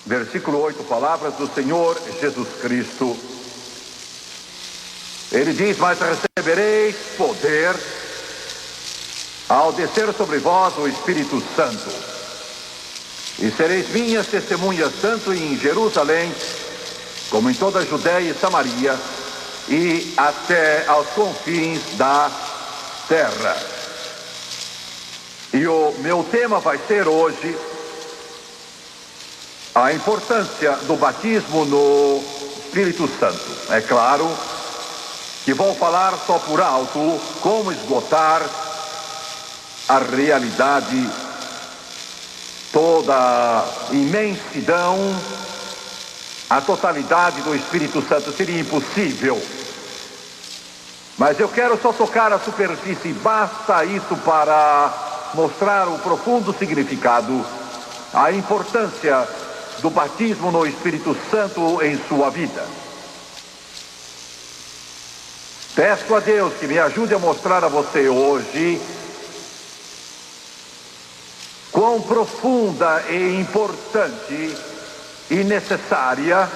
Versículo 8, palavras do Senhor Jesus Cristo. Ele diz: mas recebereis poder ao descer sobre vós o Espírito Santo, e sereis minhas testemunhas tanto em Jerusalém, como em toda a Judéia e Samaria, e até aos confins da terra. E o meu tema vai ser hoje a importância do batismo no Espírito Santo. É claro que vou falar só por alto como esgotar a realidade, toda a imensidão, a totalidade do Espírito Santo. Seria impossível. Mas eu quero só tocar a superfície, basta isso para mostrar o profundo significado, a importância do batismo no Espírito Santo em sua vida. Peço a Deus que me ajude a mostrar a você hoje quão profunda e importante e necessária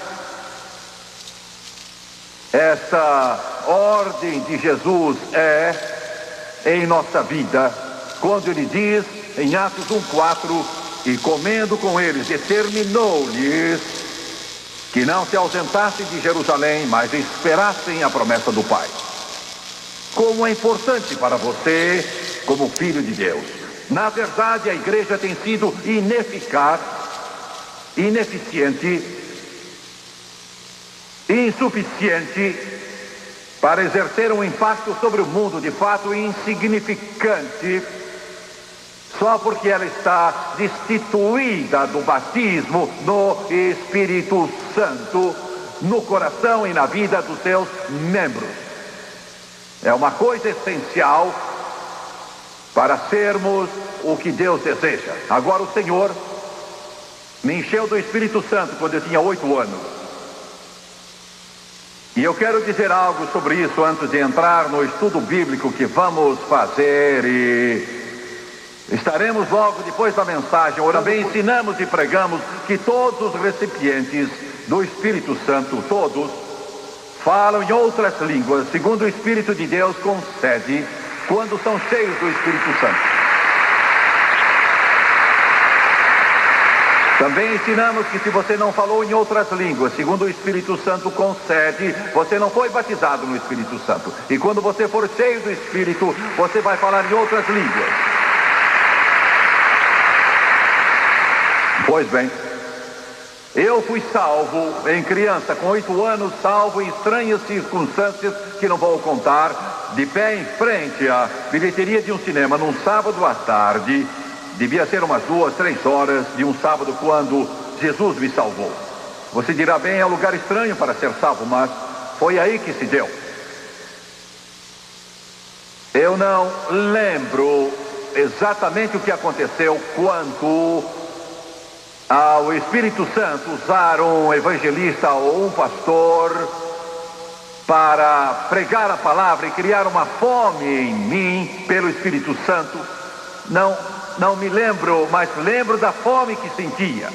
essa ordem de Jesus é em nossa vida, quando ele diz em Atos 1:4: e comendo com eles, determinou-lhes que não se ausentassem de Jerusalém, mas esperassem a promessa do Pai. Como é importante para você, como filho de Deus. Na verdade, a igreja tem sido ineficaz, ineficiente, insuficiente para exercer um impacto sobre o mundo, de fato insignificante, só porque ela está destituída do batismo no Espírito Santo, no coração e na vida dos seus membros. É uma coisa essencial para sermos o que Deus deseja. Agora, o Senhor me encheu do Espírito Santo quando eu tinha 8 anos. E eu quero dizer algo sobre isso antes de entrar no estudo bíblico que vamos fazer, e estaremos logo depois da mensagem. Ora bem, ensinamos e pregamos que todos os recipientes do Espírito Santo, todos, falam em outras línguas, segundo o Espírito de Deus concede, quando são cheios do Espírito Santo. Também ensinamos que se você não falou em outras línguas, segundo o Espírito Santo concede, você não foi batizado no Espírito Santo. E quando você for cheio do Espírito, você vai falar em outras línguas. Pois bem, eu fui salvo em criança, com 8 anos, salvo em estranhas circunstâncias que não vou contar, de pé em frente à bilheteria de um cinema, num sábado à tarde. Devia ser umas 2, 3 horas de um sábado, quando Jesus me salvou. Você dirá: bem, é um lugar estranho para ser salvo, mas foi aí que se deu. Eu não lembro exatamente o que aconteceu quanto ao Espírito Santo usar um evangelista ou um pastor para pregar a palavra e criar uma fome em mim pelo Espírito Santo. Não me lembro, mas lembro da fome que sentia.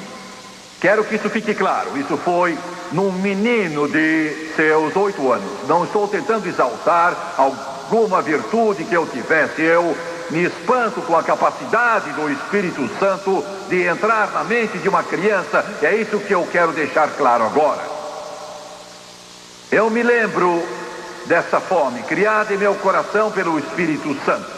Quero que isso fique claro. Isso foi num menino de seus 8 anos. Não estou tentando exaltar alguma virtude que eu tivesse. Eu me espanto com a capacidade do Espírito Santo de entrar na mente de uma criança. E é isso que eu quero deixar claro agora. Eu me lembro dessa fome criada em meu coração pelo Espírito Santo.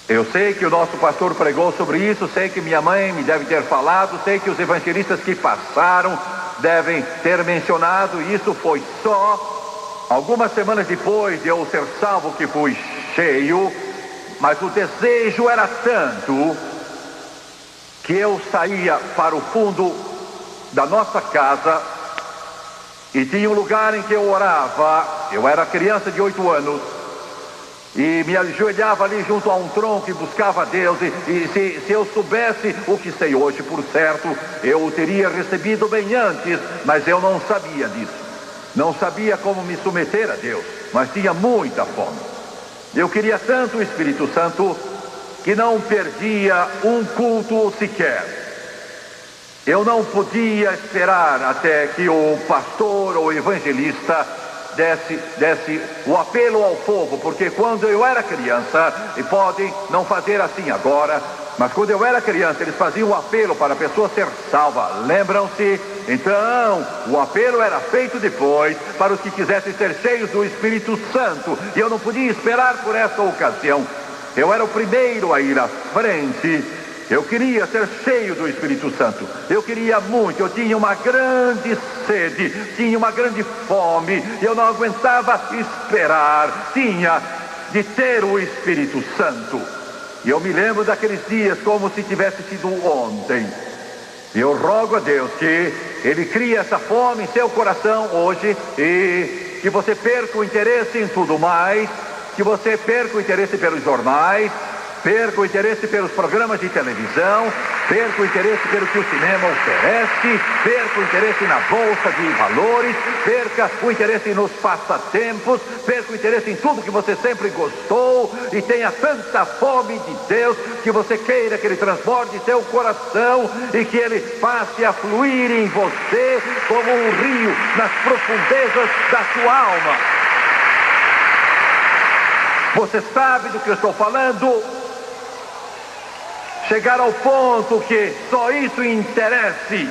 Eu sei que o nosso pastor pregou sobre isso, sei que minha mãe me deve ter falado, sei que os evangelistas que passaram devem ter mencionado. Isso foi só algumas semanas depois de eu ser salvo que fui cheio, mas o desejo era tanto que eu saía para o fundo da nossa casa e tinha um lugar em que eu orava. Eu era criança de 8 anos. E me ajoelhava ali junto a um tronco e buscava a Deus. E se eu soubesse o que sei hoje, por certo, eu o teria recebido bem antes. Mas eu não sabia disso. Não sabia como me submeter a Deus. Mas tinha muita fome. Eu queria tanto o Espírito Santo que não perdia um culto sequer. Eu não podia esperar até que o pastor ou evangelista desse o apelo ao povo, porque quando eu era criança, e podem não fazer assim agora, mas quando eu era criança, eles faziam o apelo para a pessoa ser salva. Lembram-se? Então, o apelo era feito depois para os que quisessem ser cheios do Espírito Santo. E eu não podia esperar por essa ocasião. Eu era o primeiro a ir à frente. Eu queria ser cheio do Espírito Santo. Eu queria muito. Eu tinha uma grande sede. Tinha uma grande fome. Eu não aguentava esperar. Tinha de ter o Espírito Santo. E eu me lembro daqueles dias como se tivesse sido ontem. E eu rogo a Deus que Ele crie essa fome em seu coração hoje e que você perca o interesse em tudo mais, que você perca o interesse pelos jornais, perca o interesse pelos programas de televisão, perca o interesse pelo que o cinema oferece, perca o interesse na bolsa de valores, perca o interesse nos passatempos, perca o interesse em tudo que você sempre gostou e tenha tanta fome de Deus que você queira que Ele transborde seu coração e que Ele passe a fluir em você como um rio nas profundezas da sua alma. Você sabe do que eu estou falando? Chegar ao ponto que só isso interesse.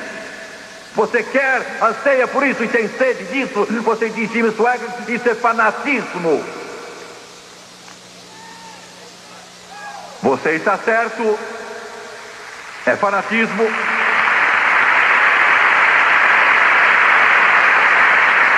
Você quer, anseia por isso e tem sede disso. Você diz, Jimmy Swaggart, isso é fanatismo. Você está certo. É fanatismo.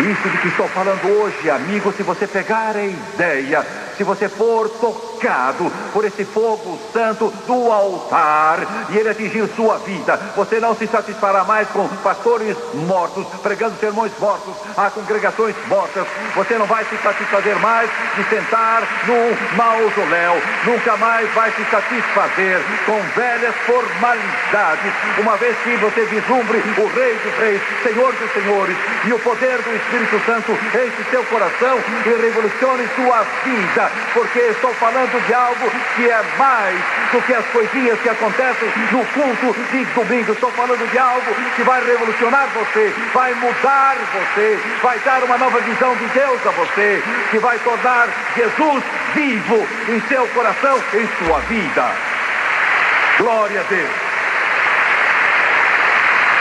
Isso de que estou falando hoje, amigo, se você pegar a ideia, se você for tocado por esse fogo santo do altar e ele atingir sua vida, você não se satisfará mais com pastores mortos, pregando sermões mortos, a congregações mortas. Você não vai se satisfazer mais de sentar num mausoléu, nunca mais vai se satisfazer com velhas formalidades, uma vez que você vislumbre o Rei dos Reis, Senhor dos Senhores, e o poder do Espírito Santo enche seu coração e revolucione sua vida, porque estou falando de algo que é mais do que as coisinhas que acontecem no culto de domingo. Estou falando de algo que vai revolucionar você, vai mudar você, vai dar uma nova visão de Deus a você, que vai tornar Jesus vivo em seu coração, em sua vida. Glória a Deus.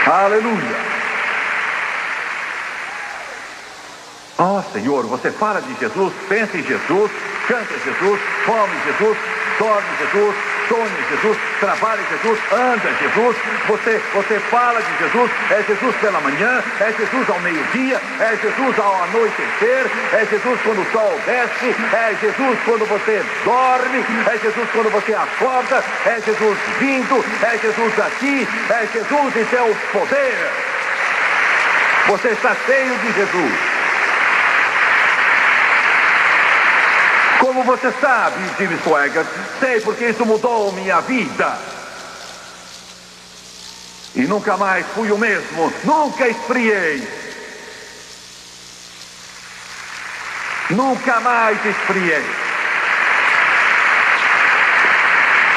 Aleluia. Oh, Senhor, você fala de Jesus, pensa em Jesus, canta em Jesus, come em Jesus, dorme em Jesus, sonha em Jesus, trabalha em Jesus, anda em Jesus. Você fala de Jesus, é Jesus pela manhã, é Jesus ao meio-dia, é Jesus ao anoitecer, é Jesus quando o sol desce, é Jesus quando você dorme, é Jesus quando você acorda, é Jesus vindo, é Jesus aqui, é Jesus em seu poder. Você está cheio de Jesus. Como você sabe, Jimmy Swaggart, sei porque isso mudou minha vida. E nunca mais fui o mesmo, nunca esfriei. Nunca mais esfriei.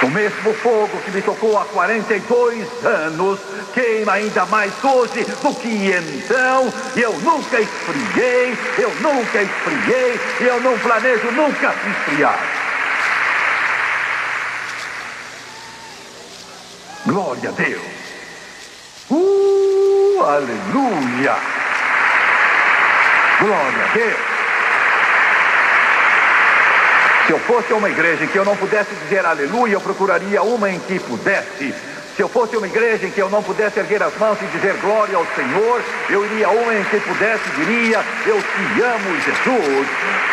O mesmo fogo que me tocou há 42 anos queima ainda mais hoje do que então. Eu nunca esfriei, e eu não planejo nunca esfriar. Glória a Deus. Aleluia. Glória a Deus. Se eu fosse uma igreja em que eu não pudesse dizer aleluia, eu procuraria uma em que pudesse. Se eu fosse uma igreja em que eu não pudesse erguer as mãos e dizer glória ao Senhor, eu iria a uma em que pudesse e diria, eu te amo, Jesus.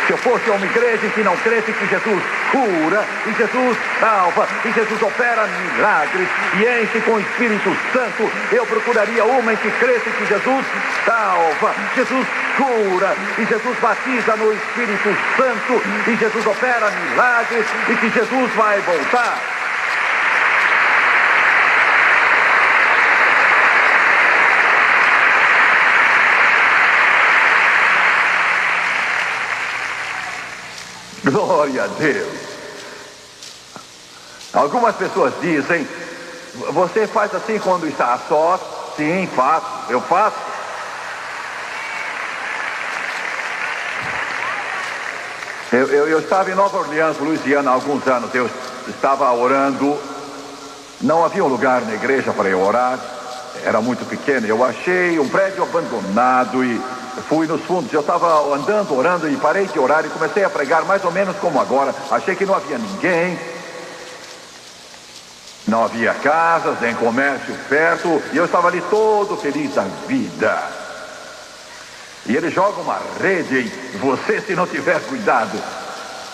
Se eu fosse uma igreja em que não cresce que Jesus cura, e Jesus salva, e Jesus opera milagres, e enche com o Espírito Santo, eu procuraria uma em que cresce que Jesus salva, Jesus cura, e Jesus batiza no Espírito Santo, e Jesus opera milagres, e que Jesus vai voltar. Glória a Deus. Algumas pessoas dizem, você faz assim quando está a sós, Sim, faço, eu faço. Eu estava em Nova Orleans, Louisiana, há alguns anos. Eu estava orando. Não havia um lugar na igreja para eu orar. Era muito pequeno. Eu achei um prédio abandonado e fui nos fundos. Eu estava andando, orando e parei de orar e comecei a pregar mais ou menos como agora. Achei que não havia ninguém. Não havia casas, nem comércio perto. E eu estava ali todo feliz da vida. E ele joga uma rede em você se não tiver cuidado.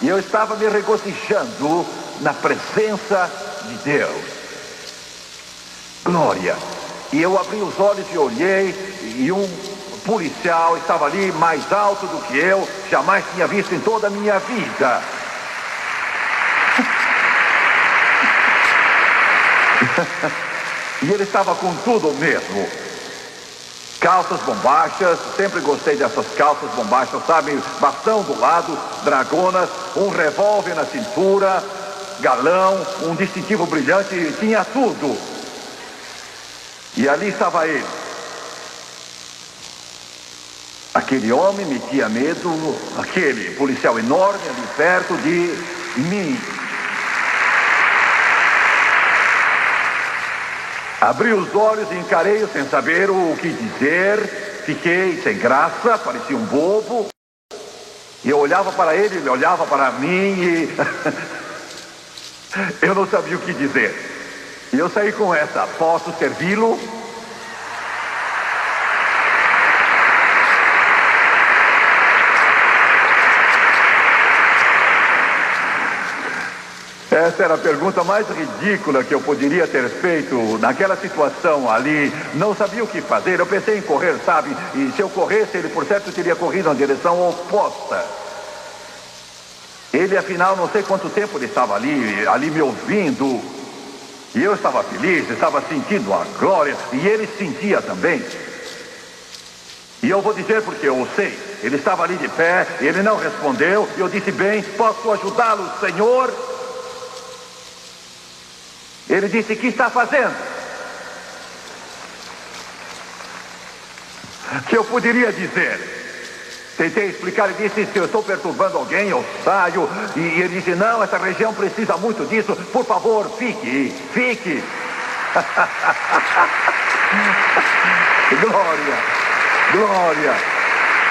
E eu estava me regozijando na presença de Deus. Glória. E eu abri os olhos e olhei, e um policial estava ali mais alto do que eu, jamais tinha visto em toda a minha vida. E ele estava com tudo mesmo. Calças bombachas, sempre gostei dessas calças bombachas, sabe? Bastão do lado, dragonas, um revólver na cintura, galão, um distintivo brilhante, tinha tudo. E ali estava ele. Aquele homem metia medo, aquele policial enorme ali perto de mim. Abri os olhos e encarei-o sem saber o que dizer. Fiquei sem graça, parecia um bobo. E eu olhava para ele, ele olhava para mim e... eu não sabia o que dizer. E eu saí com essa: posso servi-lo? Essa era a pergunta mais ridícula que eu poderia ter feito naquela situação ali. Não sabia o que fazer. Eu pensei em correr, sabe? E se eu corresse, ele por certo teria corrido na direção oposta. Ele, afinal, não sei quanto tempo ele estava ali me ouvindo. E eu estava feliz, estava sentindo a glória. E ele sentia também. E eu vou dizer porque eu sei. Ele estava ali de pé, ele não respondeu. E eu disse: bem, posso ajudá-lo, Senhor? Ele disse: o que está fazendo? O que eu poderia dizer? Tentei explicar, ele disse: se eu estou perturbando alguém, eu saio. E ele disse: não, essa região precisa muito disso. Por favor, fique. Glória, glória.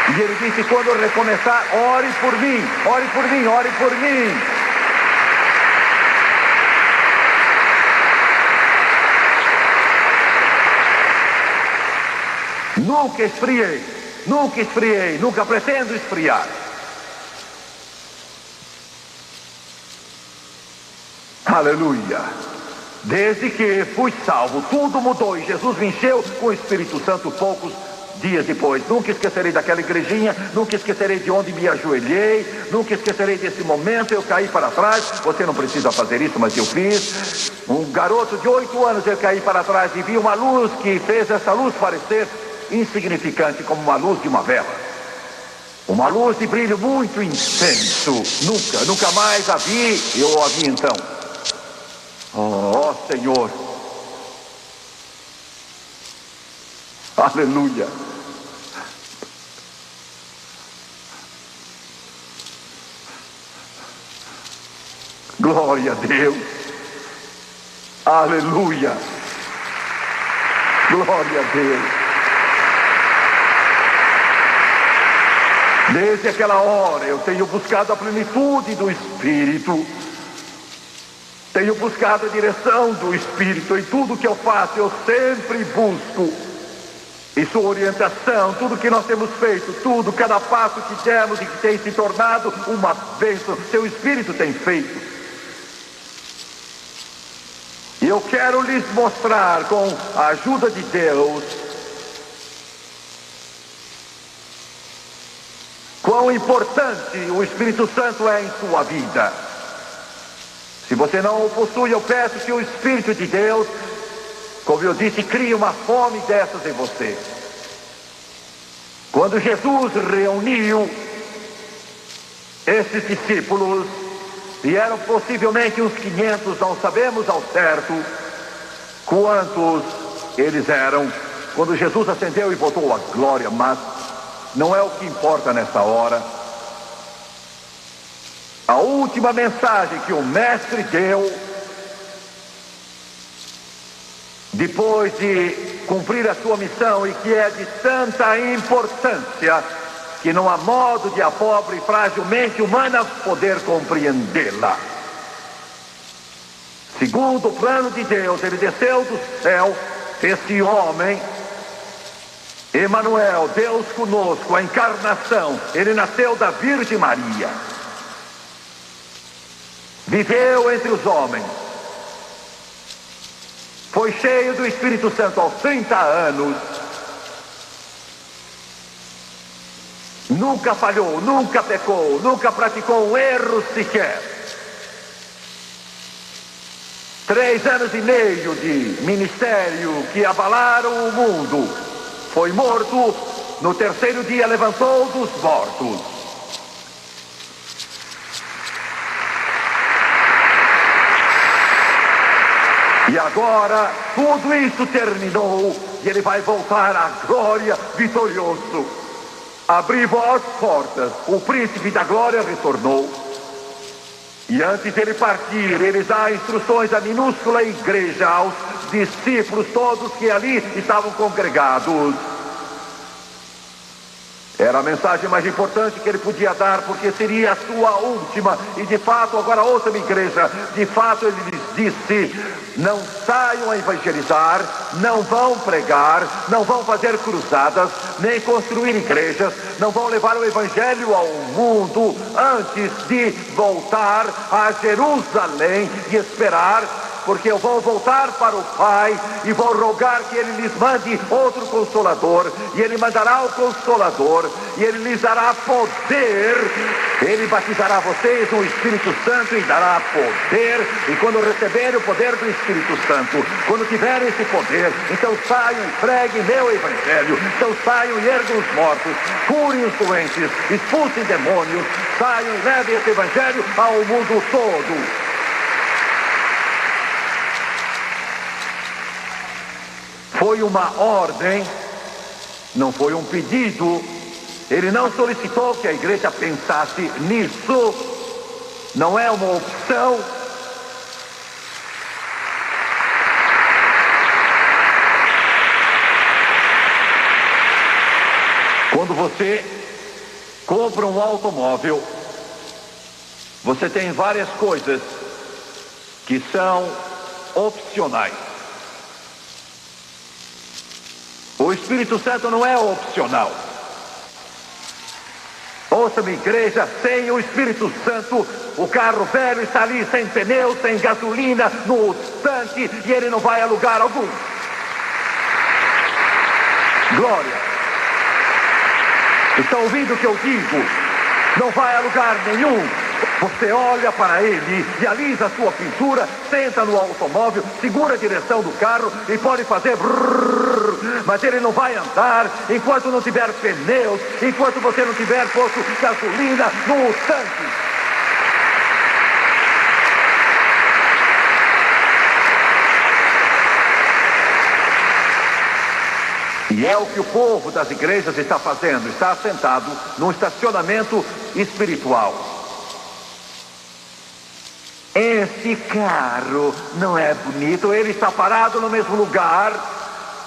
E ele disse: quando eu recomeçar, ore por mim, ore por mim, ore por mim. Nunca esfriei, nunca pretendo esfriar. Aleluia. Desde que fui salvo, tudo mudou e Jesus me encheu com o Espírito Santo poucos dias depois. Nunca esquecerei daquela igrejinha, nunca esquecerei de onde me ajoelhei, nunca esquecerei desse momento. Eu caí para trás. Você não precisa fazer isso, mas eu fiz. Um garoto de 8 anos, eu caí para trás e vi uma luz que fez essa luz parecer insignificante, como uma luz de uma vela. Uma luz de brilho muito intenso. Nunca mais a vi. Eu a vi então. Oh, Senhor. Aleluia. Glória a Deus. Aleluia. Glória a Deus. Desde aquela hora eu tenho buscado a plenitude do Espírito. Tenho buscado a direção do Espírito. Em tudo que eu faço, eu sempre busco. E sua orientação, tudo que nós temos feito, tudo, cada passo que demos e que tem se tornado uma bênção, seu Espírito tem feito. E eu quero lhes mostrar, com a ajuda de Deus, quão importante o Espírito Santo é em sua vida. Se você não o possui, eu peço que o Espírito de Deus, como eu disse, crie uma fome dessas em você. Quando Jesus reuniu esses discípulos, e eram possivelmente uns 500, não sabemos ao certo quantos eles eram, quando Jesus ascendeu e voltou à glória, mas não é o que importa nessa hora. A última mensagem que o Mestre deu, depois de cumprir a sua missão, e que é de tanta importância que não há modo de a pobre e frágil mente humana poder compreendê-la. Segundo o plano de Deus, ele desceu do céu, esse homem, Emanuel, Deus conosco, a encarnação. Ele nasceu da Virgem Maria, viveu entre os homens, foi cheio do Espírito Santo aos 30 anos, nunca falhou, nunca pecou, nunca praticou um erro sequer. 3 anos e meio de ministério que abalaram o mundo. Foi morto, no 3º dia levantou dos mortos. E agora tudo isso terminou e ele vai voltar à glória vitorioso. Abri vós portas, o príncipe da glória retornou. E antes de ele partir, ele dá instruções à minúscula igreja, aos discípulos todos que ali estavam congregados. Era a mensagem mais importante que ele podia dar, porque seria a sua última. E de fato, agora ouça-me, igreja, de fato ele lhes disse: não saiam a evangelizar, não vão pregar, não vão fazer cruzadas, nem construir igrejas, não vão levar o evangelho ao mundo antes de voltar a Jerusalém e esperar, porque eu vou voltar para o Pai e vou rogar que Ele lhes mande outro Consolador, e Ele mandará o Consolador, e Ele lhes dará poder. Ele batizará vocês no Espírito Santo e dará poder, e quando receberem o poder do Espírito Santo, quando tiverem esse poder, então saiam e preguem meu Evangelho, então saiam e ergam os mortos, curem os doentes, expulsem demônios, saiam e levem esse Evangelho ao mundo todo. Foi uma ordem, não foi um pedido. Ele não solicitou que a igreja pensasse nisso. Não é uma opção. Quando você compra um automóvel, você tem várias coisas que são opcionais. O Espírito Santo não é opcional. Ouça-me, igreja, sem o Espírito Santo, o carro velho está ali sem pneu, sem gasolina, no tanque, e ele não vai a lugar algum. Glória. Estão ouvindo o que eu digo? Não vai a lugar nenhum. Você olha para ele e alisa a sua pintura, senta no automóvel, segura a direção do carro e pode fazer brrr, mas ele não vai andar enquanto não tiver pneus, enquanto você não tiver posto gasolina no tanque. E é o que o povo das igrejas está fazendo, está assentado num estacionamento espiritual. Esse carro não é bonito, ele está parado no mesmo lugar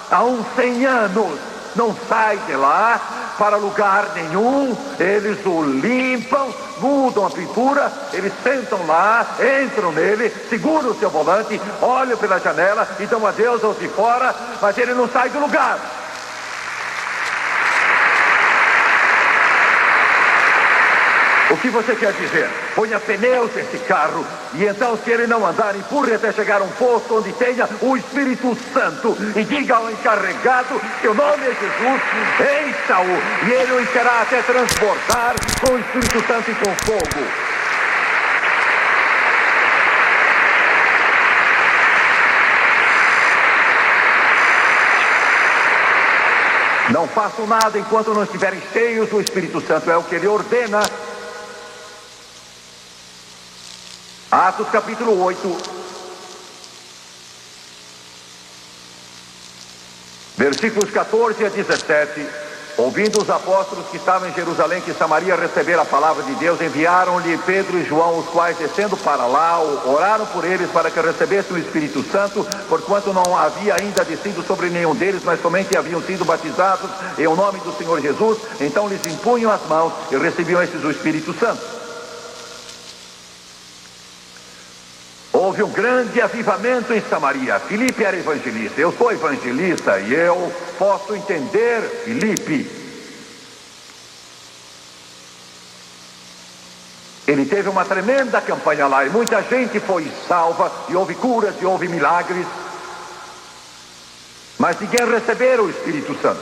há uns 100 anos, não sai de lá para lugar nenhum. Eles o limpam, mudam a pintura, eles sentam lá, entram nele, seguram o seu volante, olham pela janela e dão adeus aos de fora, mas ele não sai do lugar. O que você quer dizer? Ponha pneus nesse carro e então, se ele não andar, empurre até chegar a um posto onde tenha o Espírito Santo e diga ao encarregado que o nome é Jesus, encha-o, e ele o encherá até transbordar com o Espírito Santo e com fogo. Não façam nada enquanto não estiverem cheios do Espírito Santo, é o que ele ordena. Atos capítulo 8. Versículos 14 a 17. Ouvindo os apóstolos que estavam em Jerusalém que Samaria receber a palavra de Deus, enviaram-lhe Pedro e João, os quais, descendo para lá, oraram por eles para que recebessem o Espírito Santo, porquanto não havia ainda descido sobre nenhum deles, mas somente haviam sido batizados em o nome do Senhor Jesus. Então lhes impunham as mãos e recebiam esses o Espírito Santo. Houve um grande avivamento em Samaria. Filipe era evangelista, eu sou evangelista e eu posso entender Filipe. Ele teve uma tremenda campanha lá e muita gente foi salva, e houve curas e houve milagres, mas ninguém recebeu o Espírito Santo.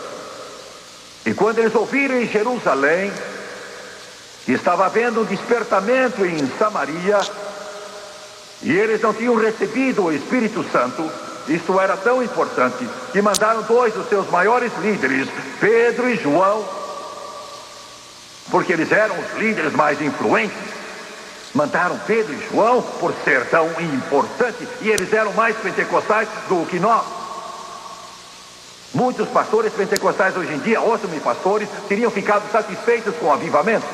E quando eles ouviram em Jerusalém que estava havendo um despertamento em Samaria, e eles não tinham recebido o Espírito Santo, isso era tão importante que mandaram dois dos seus maiores líderes, Pedro e João, porque eles eram os líderes mais influentes. Mandaram Pedro e João por ser tão importante, e eles eram mais pentecostais do que nós. Muitos pastores pentecostais hoje em dia, ótimos pastores, teriam ficado satisfeitos com o avivamento.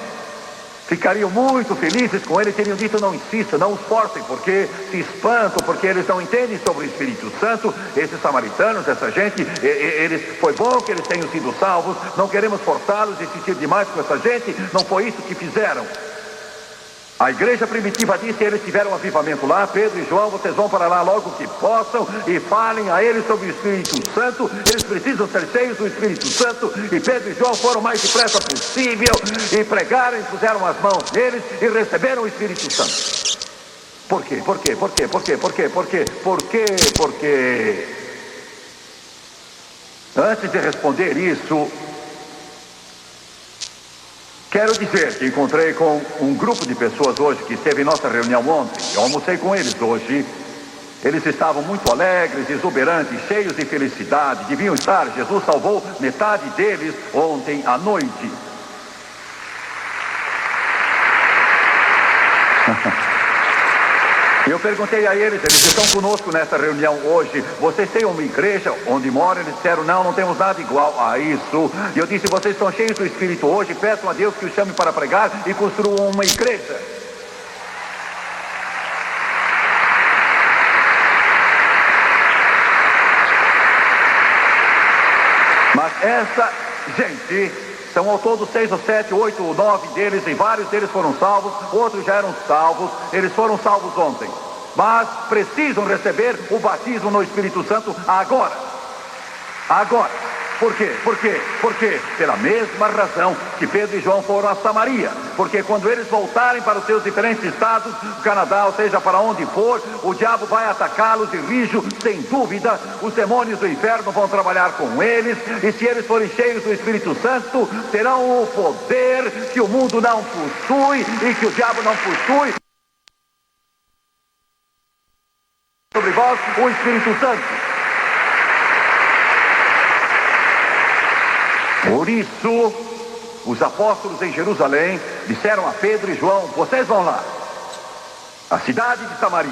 Ficariam muito felizes com ele, teriam dito: não insista, não os forcem, porque se espantam, porque eles não entendem sobre o Espírito Santo. Esses samaritanos, essa gente, foi bom que eles tenham sido salvos, não queremos forçá-los, insistir demais com essa gente. Não foi isso que fizeram. A igreja primitiva disse: eles tiveram um avivamento lá, Pedro e João, vocês vão para lá logo que possam e falem a eles sobre o Espírito Santo. Eles precisam ser cheios do Espírito Santo. E Pedro e João foram o mais depressa possível e pregaram e puseram as mãos neles e receberam o Espírito Santo. Por quê? Por quê? Por quê? Por quê? Por quê? Por quê? Por quê? Porque antes de responder isso, quero dizer que encontrei com um grupo de pessoas hoje que esteve em nossa reunião ontem. Eu almocei com eles hoje. Eles estavam muito alegres, exuberantes, cheios de felicidade. Deviam estar. Jesus salvou metade deles ontem à noite. Eu perguntei a eles estão conosco nessa reunião hoje, vocês têm uma igreja onde moram? Eles disseram: não temos nada igual a isso. E eu disse: vocês estão cheios do Espírito hoje, peçam a Deus que os chame para pregar e construam uma igreja. Mas essa gente, são ao todo 6 ou 7, 8 ou 9 deles, e vários deles foram salvos, outros já eram salvos, eles foram salvos ontem, mas precisam receber o batismo no Espírito Santo agora. Agora. Por quê? Por quê? Por quê? Pela mesma razão que Pedro e João foram a Samaria. Porque quando eles voltarem para os seus diferentes estados, o Canadá, ou seja, para onde for, o diabo vai atacá-los de rijo, sem dúvida. Os demônios do inferno vão trabalhar com eles, e se eles forem cheios do Espírito Santo, terão o poder que o mundo não possui e que o diabo não possui. Sobre vós, o Espírito Santo. Por isso, os apóstolos em Jerusalém disseram a Pedro e João: vocês vão lá, à cidade de Samaria,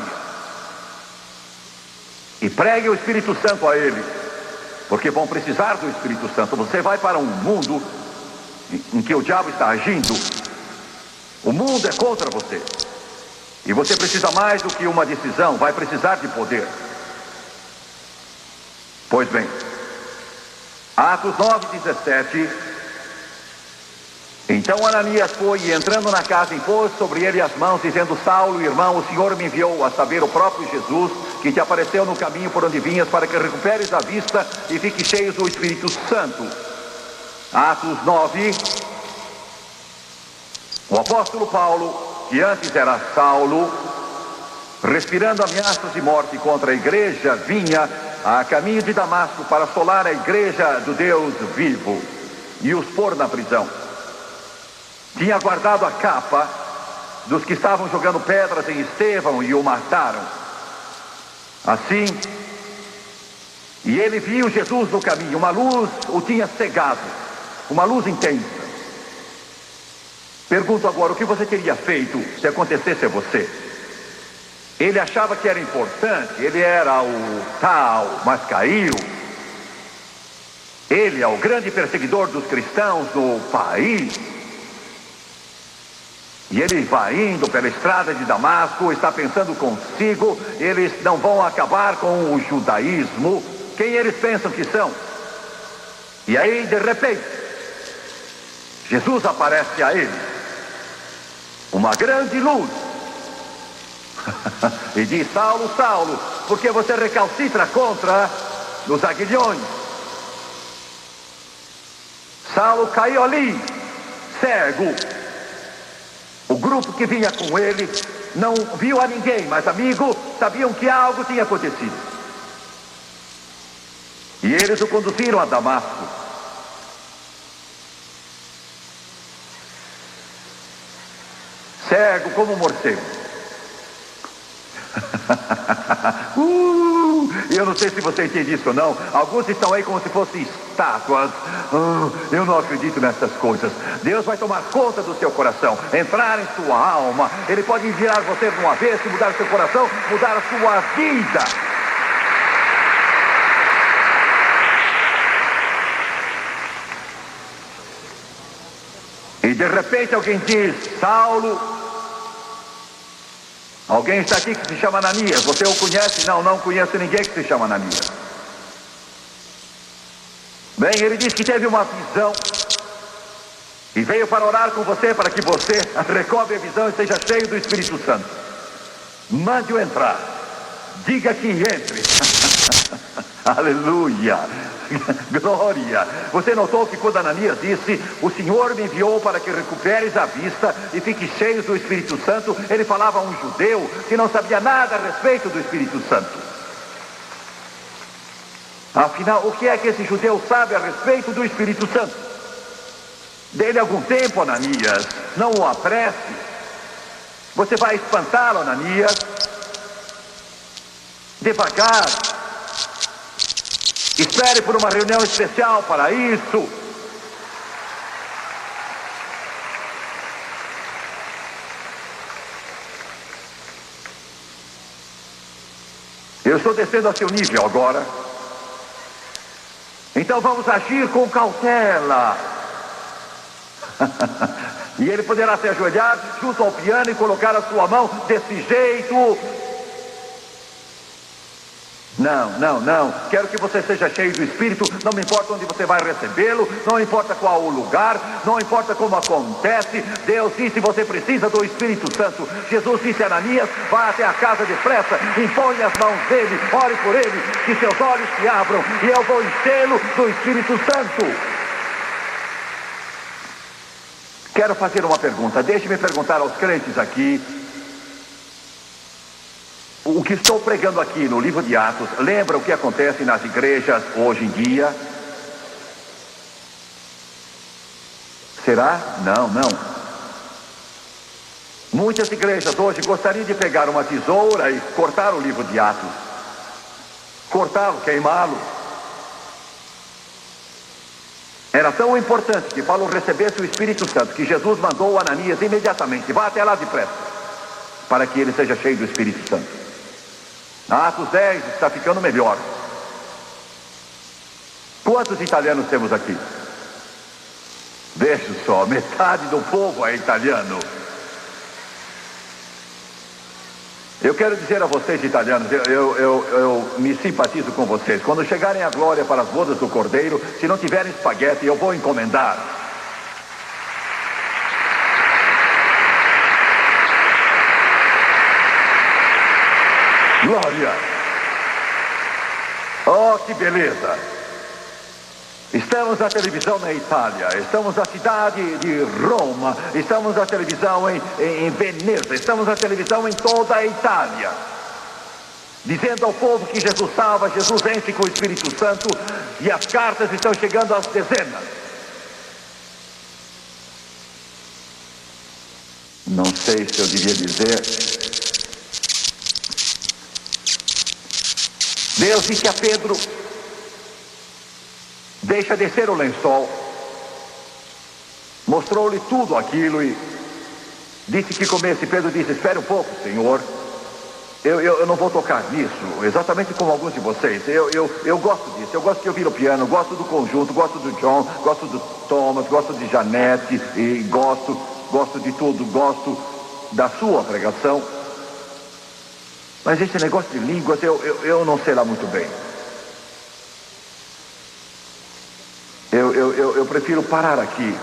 e preguem o Espírito Santo a eles, porque vão precisar do Espírito Santo. Você vai para um mundo em que o diabo está agindo. O mundo é contra você, e você precisa mais do que uma decisão, vai precisar de poder. Pois bem, Atos 9:17. Então Ananias foi e, entrando na casa, impôs sobre ele as mãos, dizendo: Saulo, irmão, o Senhor me enviou, a saber, o próprio Jesus, que te apareceu no caminho por onde vinhas, para que recuperes a vista e fiques cheios do Espírito Santo. Atos 9. O apóstolo Paulo, que antes era Saulo, respirando ameaças de morte contra a igreja, vinha a caminho de Damasco para assolar a igreja do Deus vivo e os pôr na prisão. Tinha guardado a capa dos que estavam jogando pedras em Estevão e o mataram. Assim, e ele viu Jesus no caminho, uma luz o tinha cegado, uma luz intensa. Pergunto agora, o que você teria feito se acontecesse a você? Ele achava que era importante, ele era o tal, mas caiu. Ele é o grande perseguidor dos cristãos no país. E ele vai indo pela estrada de Damasco, está pensando consigo, eles não vão acabar com o judaísmo. Quem eles pensam que são? E aí, de repente, Jesus aparece a ele, uma grande luz, e diz: Saulo, Saulo, por que você recalcitra contra os aguilhões? Saulo caiu ali, cego. O grupo que vinha com ele não viu a ninguém, mas, amigo, sabiam que algo tinha acontecido. E eles o conduziram a Damasco. Cego como um morcego. Eu não sei se você entende isso ou não. Alguns estão aí como se fossem estátuas. Eu não acredito nessas coisas. Deus vai tomar conta do seu coração, entrar em sua alma. Ele pode virar você de uma vez, mudar o seu coração, mudar a sua vida. E de repente alguém diz: Saulo, alguém está aqui que se chama Ananias. Você o conhece? Não, não conheço ninguém que se chama Ananias. Bem, ele diz que teve uma visão e veio para orar com você, para que você recobre a visão e seja cheio do Espírito Santo. Mande-o entrar. Diga que entre. Aleluia. Glória. Você notou que quando Ananias disse: o Senhor me enviou para que recuperes a vista e fiques cheio do Espírito Santo, ele falava a um judeu que não sabia nada a respeito do Espírito Santo. Afinal, o que é que esse judeu sabe a respeito do Espírito Santo? Dê-lhe algum tempo, Ananias. Não o apresse. Você vai espantá-lo, Ananias. Devagar. Espere por uma reunião especial para isso. Eu estou descendo a seu nível agora. Então vamos agir com cautela. E ele poderá se ajoelhar junto ao piano e colocar a sua mão desse jeito. Não. Quero que você seja cheio do Espírito. Não me importa onde você vai recebê-lo, não importa qual o lugar, não importa como acontece. Deus disse: você precisa do Espírito Santo. Jesus disse a Ananias: vá até a casa depressa, impõe as mãos dele, ore por ele, que seus olhos se abram e eu vou enchê-lo do Espírito Santo. Quero fazer uma pergunta. Deixe-me perguntar aos crentes aqui. O que estou pregando aqui no livro de Atos lembra o que acontece nas igrejas hoje em dia? Será? Não. Muitas igrejas hoje gostariam de pegar uma tesoura e cortar o livro de Atos. Cortá-lo, queimá-lo. Era tão importante que Paulo recebesse o Espírito Santo que Jesus mandou Ananias imediatamente: vá até lá depressa, para que ele seja cheio do Espírito Santo. Atos 10 está ficando melhor. Quantos italianos temos aqui? Veja só, metade do povo é italiano. Eu quero dizer a vocês, italianos, eu me simpatizo com vocês. Quando chegarem à glória para as bodas do Cordeiro, se não tiverem espaguete, eu vou encomendar. Glória! Oh, que beleza! Estamos na televisão na Itália, estamos na cidade de Roma, estamos na televisão em Veneza, estamos na televisão em toda a Itália, dizendo ao povo que Jesus salva, Jesus enche com o Espírito Santo, e as cartas estão chegando às dezenas. Não sei se eu devia dizer. Deus disse a Pedro: deixa descer o lençol. Mostrou-lhe tudo aquilo e disse que comesse. Pedro disse: espere um pouco, Senhor, Eu não vou tocar nisso, exatamente como alguns de vocês. Eu gosto disso, eu gosto de ouvir o piano, gosto do conjunto, gosto do John, gosto do Thomas, gosto de Janete, e gosto de tudo, gosto da sua pregação. Mas esse negócio de línguas, eu não sei lá muito bem. Eu prefiro parar aqui.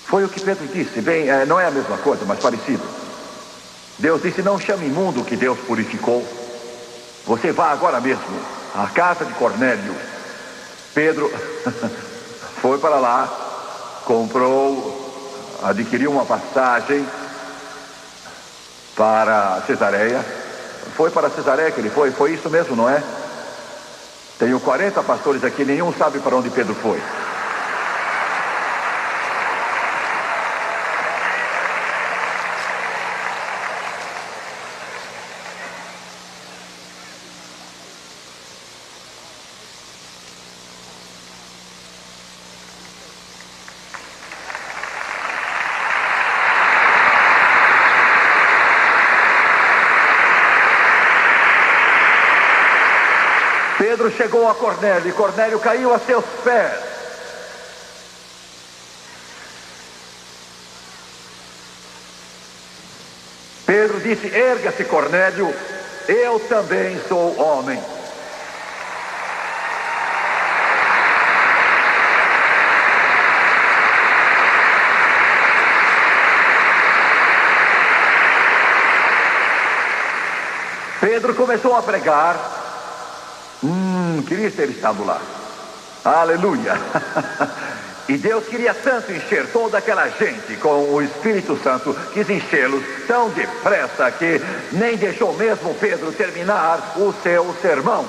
Foi o que Pedro disse. Bem, não é a mesma coisa, mas parecido. Deus disse: não chame imundo o que Deus purificou. Você vá agora mesmo à casa de Cornélio. Pedro foi para lá, adquiriu uma passagem para Cesareia. Foi para Cesareia que ele foi isso mesmo, não é? Tenho 40 pastores aqui, nenhum sabe para onde Pedro foi. Pedro chegou a Cornélio e Cornélio caiu a seus pés. Pedro disse: erga-se, Cornélio, eu também sou homem. Pedro começou a pregar. Queria ter estado lá. Aleluia. E Deus queria tanto encher toda aquela gente com o Espírito Santo, quis enchê-los tão depressa que nem deixou mesmo Pedro terminar o seu sermão.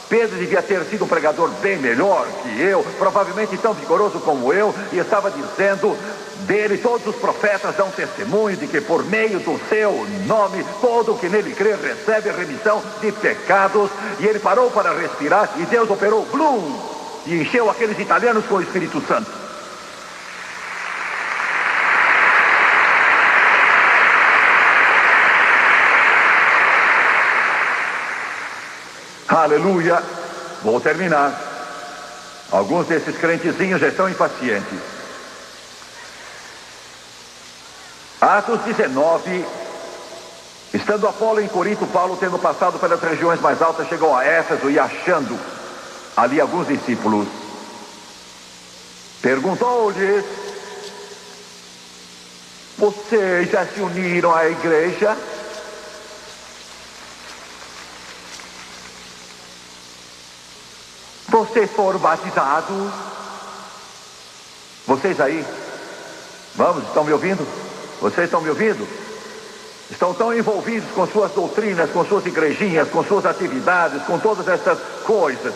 Pedro devia ter sido um pregador bem melhor que eu, provavelmente tão vigoroso como eu, e estava dizendo dele: todos os profetas dão testemunho de que por meio do seu nome todo o que nele crê recebe remissão de pecados. E ele parou para respirar e Deus operou blum e encheu aqueles italianos com o Espírito Santo. Aleluia. Vou terminar. Alguns desses crentezinhos já estão impacientes. Atos 19. Estando Apolo em Corinto, Paulo, tendo passado pelas regiões mais altas, chegou a Éfeso e, achando ali alguns discípulos, perguntou-lhes: vocês já se uniram à igreja? Vocês foram batizados? Vocês aí? Vamos, estão me ouvindo? Vocês estão me ouvindo? Estão tão envolvidos com suas doutrinas, com suas igrejinhas, com suas atividades, com todas essas coisas.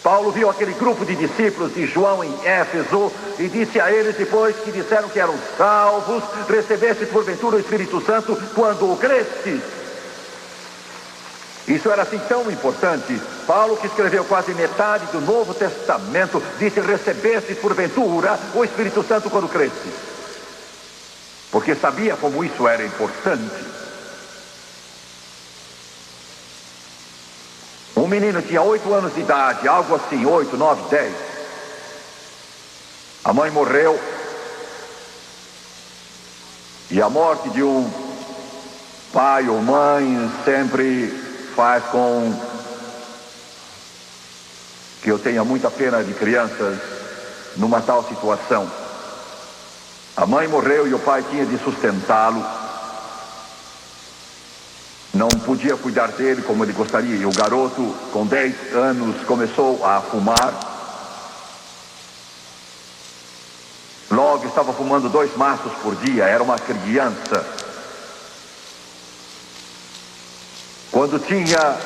Paulo viu aquele grupo de discípulos de João em Éfeso e disse a eles, depois que disseram que eram salvos: recebeste porventura o Espírito Santo quando o cresce. Isso era assim tão importante. Paulo, que escreveu quase metade do Novo Testamento, disse: recebeste porventura o Espírito Santo quando cresce. Porque sabia como isso era importante. Um menino tinha 8 anos de idade, algo assim, 8, 9, 10. A mãe morreu. E a morte de um pai ou mãe sempre faz com que eu tenha muita pena de crianças numa tal situação. A mãe morreu e o pai tinha de sustentá-lo. Não podia cuidar dele como ele gostaria. E o garoto, com 10 anos, começou a fumar. Logo estava fumando 2 maços por dia. Era uma criança. Quando tinha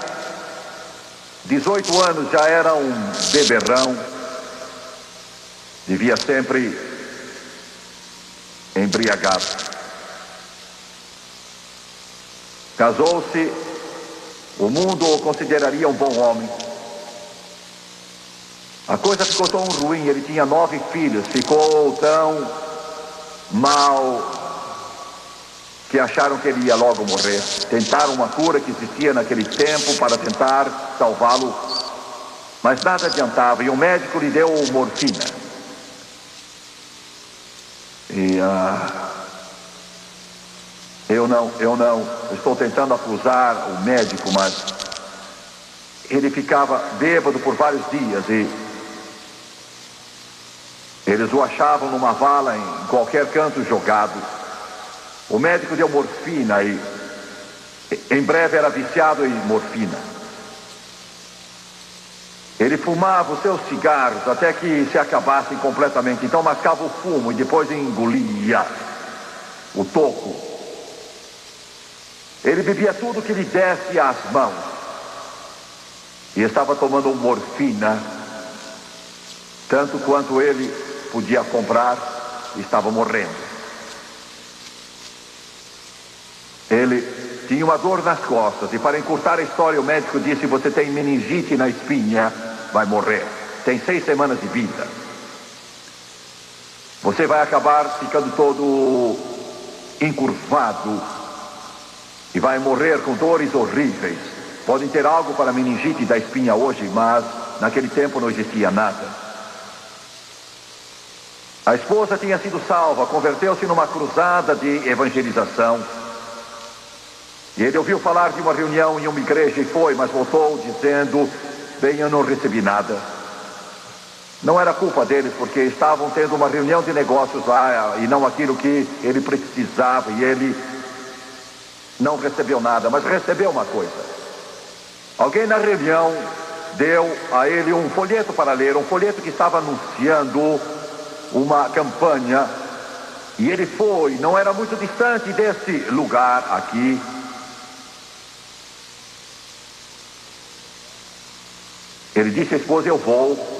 18 anos, já era um beberrão. Vivia sempre embriagado. Casou-se. O mundo o consideraria um bom homem. A coisa ficou tão ruim. Ele tinha 9 filhos. Ficou tão mal que acharam que ele ia logo morrer. Tentaram uma cura que existia naquele tempo para tentar salvá-lo, mas nada adiantava, e o médico lhe deu morfina. E eu não estou tentando acusar o médico, mas ele ficava bêbado por vários dias e eles o achavam numa vala em qualquer canto jogado. O médico deu morfina e em breve era viciado em morfina. Ele fumava os seus cigarros até que se acabassem completamente. Então mascava o fumo e depois engolia o toco. Ele bebia tudo que lhe desse às mãos. E estava tomando morfina, tanto quanto ele podia comprar, e estava morrendo. Ele tinha uma dor nas costas, e para encurtar a história, o médico disse: você tem meningite na espinha, vai morrer. Tem 6 semanas de vida. Você vai acabar ficando todo encurvado e vai morrer com dores horríveis. Podem ter algo para a meningite da espinha hoje, mas naquele tempo não existia nada. A esposa tinha sido salva, converteu-se numa cruzada de evangelização. E ele ouviu falar de uma reunião em uma igreja e foi, mas voltou dizendo: bem, eu não recebi nada. Não era culpa deles, porque estavam tendo uma reunião de negócios lá e não aquilo que ele precisava, e ele não recebeu nada, mas recebeu uma coisa. Alguém na reunião deu a ele um folheto para ler, um folheto que estava anunciando uma campanha, e ele foi, não era muito distante desse lugar aqui. Ele disse à esposa: eu vou.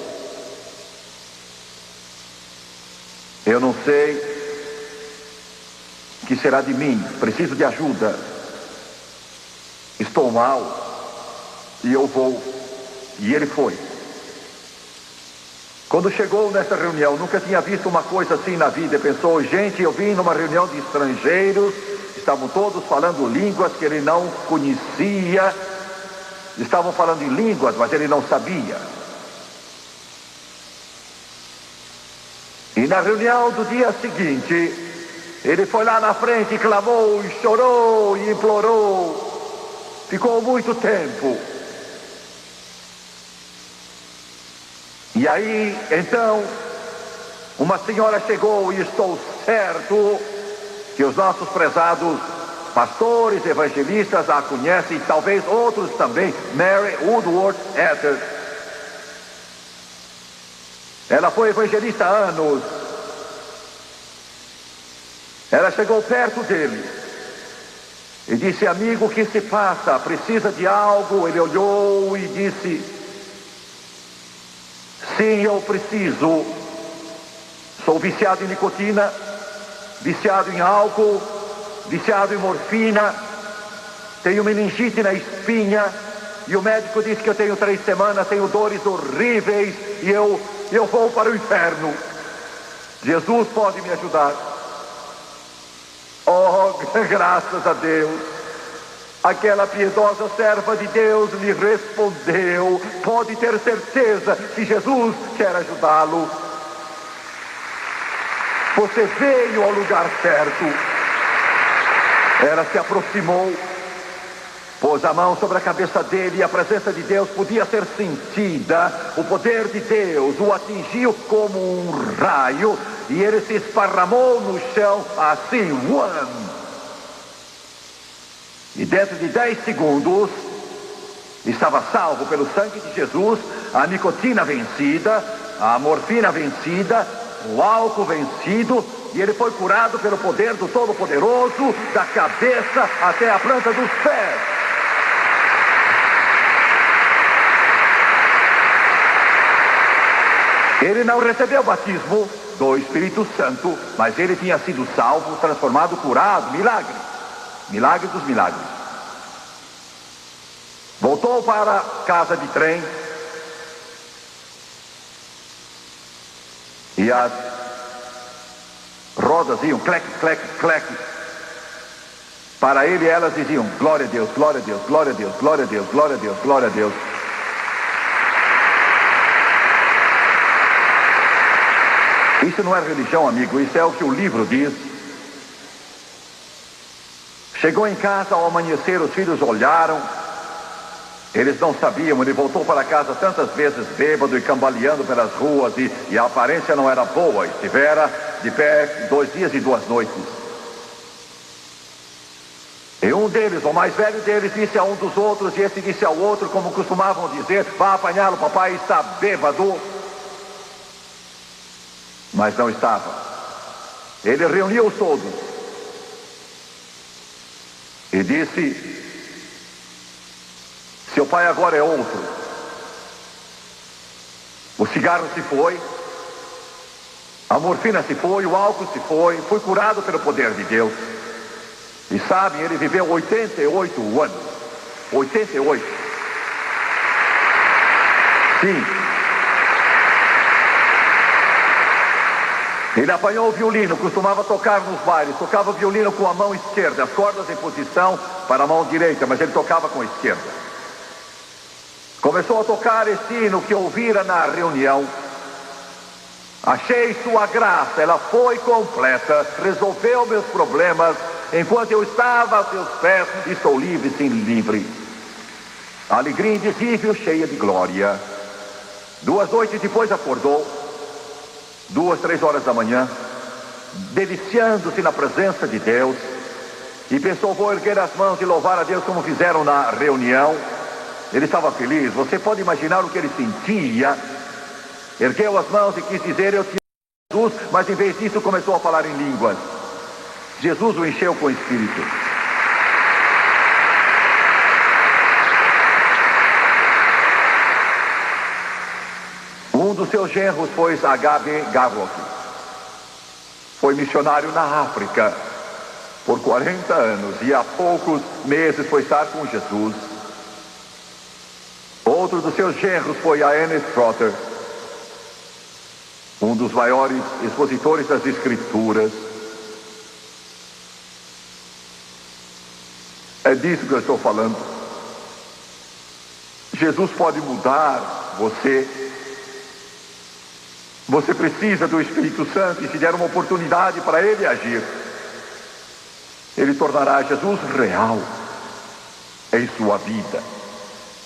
Eu não sei o que será de mim, preciso de ajuda. Estou mal e eu vou. E ele foi. Quando chegou nessa reunião, nunca tinha visto uma coisa assim na vida. Pensou: gente, eu vim numa reunião de estrangeiros, estavam todos falando línguas que ele não conhecia. Estavam falando em línguas, mas ele não sabia. E na reunião do dia seguinte, ele foi lá na frente e clamou, e chorou, e implorou. Ficou muito tempo. E aí, então, uma senhora chegou, e estou certo que os nossos prezados pastores, evangelistas a conhecem, e talvez outros também. Mary Woodward Etter. Ela foi evangelista há anos. Ela chegou perto dele e disse: amigo, o que se passa? Precisa de algo? Ele olhou e disse: sim, eu preciso. Sou viciado em nicotina, viciado em álcool, viciado em morfina, tenho meningite na espinha, e o médico disse que eu tenho 3 semanas, tenho dores horríveis, e eu vou para o inferno. Jesus pode me ajudar. Oh, graças a Deus. Aquela piedosa serva de Deus lhe respondeu: pode ter certeza que Jesus quer ajudá-lo. Você veio ao lugar certo. Ela se aproximou, pôs a mão sobre a cabeça dele, e a presença de Deus podia ser sentida. O poder de Deus o atingiu como um raio, e ele se esparramou no chão assim, e dentro de 10 segundos estava salvo pelo sangue de Jesus. A nicotina vencida, a morfina vencida, o álcool vencido, e ele foi curado pelo poder do Todo-Poderoso, da cabeça até a planta dos pés. Ele não recebeu o batismo do Espírito Santo, mas ele tinha sido salvo, transformado, curado, milagre. Milagre dos milagres. Voltou para a casa de trem, e as rodas iam clec, clec, clec. Para ele elas diziam: glória a Deus, glória a Deus, glória a Deus, glória a Deus, glória a Deus, glória a Deus. Isso não é religião, amigo, isso é o que o livro diz. Chegou em casa ao amanhecer, os filhos olharam. Eles não sabiam, ele voltou para casa tantas vezes bêbado e cambaleando pelas ruas e a aparência não era boa. Estivera de pé 2 dias e 2 noites. E um deles, o mais velho deles, disse a um dos outros, e esse disse ao outro, como costumavam dizer: vá apanhá-lo, papai está bêbado. Mas não estava. Ele reuniu-os todos e disse: seu pai agora é outro. O cigarro se foi, a morfina se foi, o álcool se foi curado pelo poder de Deus. E sabem, ele viveu 88 anos. 88. Sim. Ele apanhou o violino, costumava tocar nos bailes, tocava o violino com a mão esquerda, as cordas em posição para a mão direita, mas ele tocava com a esquerda. Começou a tocar esse hino que ouvira na reunião. Achei sua graça, ela foi completa, resolveu meus problemas, enquanto eu estava a seus pés, estou livre, sim, livre. Alegria indizível, cheia de glória. 2 noites depois acordou, 2, 3 horas da manhã, deliciando-se na presença de Deus, e pensou: vou erguer as mãos e louvar a Deus como fizeram na reunião. Ele estava feliz, você pode imaginar o que ele sentia. Ergueu as mãos e quis dizer: eu te amo, Jesus, mas em vez disso começou a falar em línguas. Jesus o encheu com o Espírito. Um dos seus genros foi H.B. Garlock. Foi missionário na África por 40 anos e há poucos meses foi estar com Jesus. Outro dos seus genros foi a Ernest Trotter, um dos maiores expositores das Escrituras. É disso que eu estou falando. Jesus pode mudar você. Você precisa do Espírito Santo, e se der uma oportunidade para ele agir, ele tornará Jesus real em sua vida.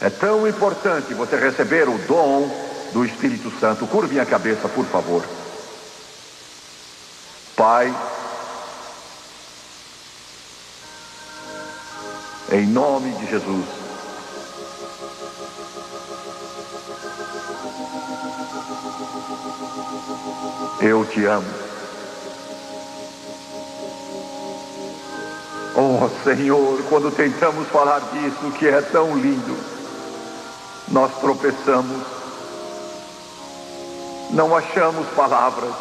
É tão importante você receber o dom do Espírito Santo. Curve a cabeça, por favor. Pai, em nome de Jesus, eu te amo. Oh Senhor, quando tentamos falar disso que é tão lindo, nós tropeçamos, não achamos palavras.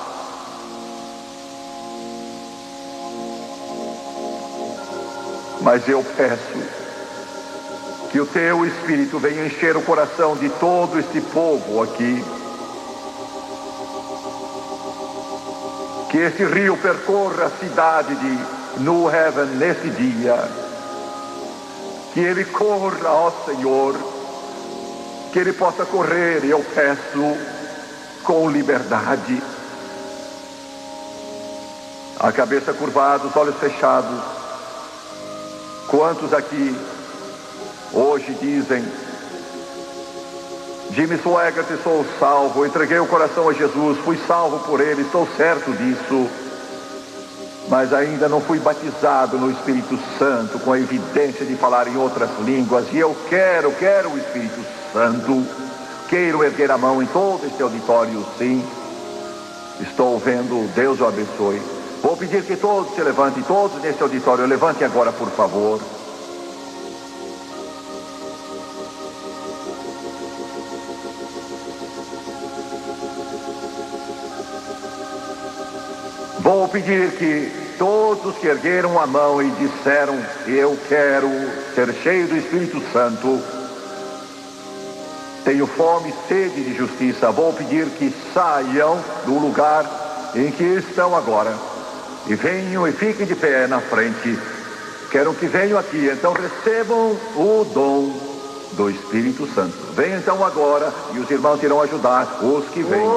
Mas eu peço que o teu Espírito venha encher o coração de todo este povo aqui. Que esse rio percorra a cidade de New Haven nesse dia. Que ele corra, ó Senhor, que ele possa correr, eu peço, com liberdade. A cabeça curvada, os olhos fechados. Quantos aqui hoje dizem: Jimmy Swaggart, sou salvo, entreguei o coração a Jesus, fui salvo por ele, estou certo disso, mas ainda não fui batizado no Espírito Santo com a evidência de falar em outras línguas, e eu quero o Espírito Santo. Quero erguer a mão em todo este auditório, sim. Estou vendo, Deus o abençoe. Vou pedir que todos se levantem, todos neste auditório, levante agora, por favor. Vou pedir que todos que ergueram a mão e disseram: eu quero ser cheio do Espírito Santo, tenho fome e sede de justiça, vou pedir que saiam do lugar em que estão agora e venham e fiquem de pé na frente. Quero que venham aqui, então recebam o dom do Espírito Santo. Venham então agora e os irmãos irão ajudar os que vêm.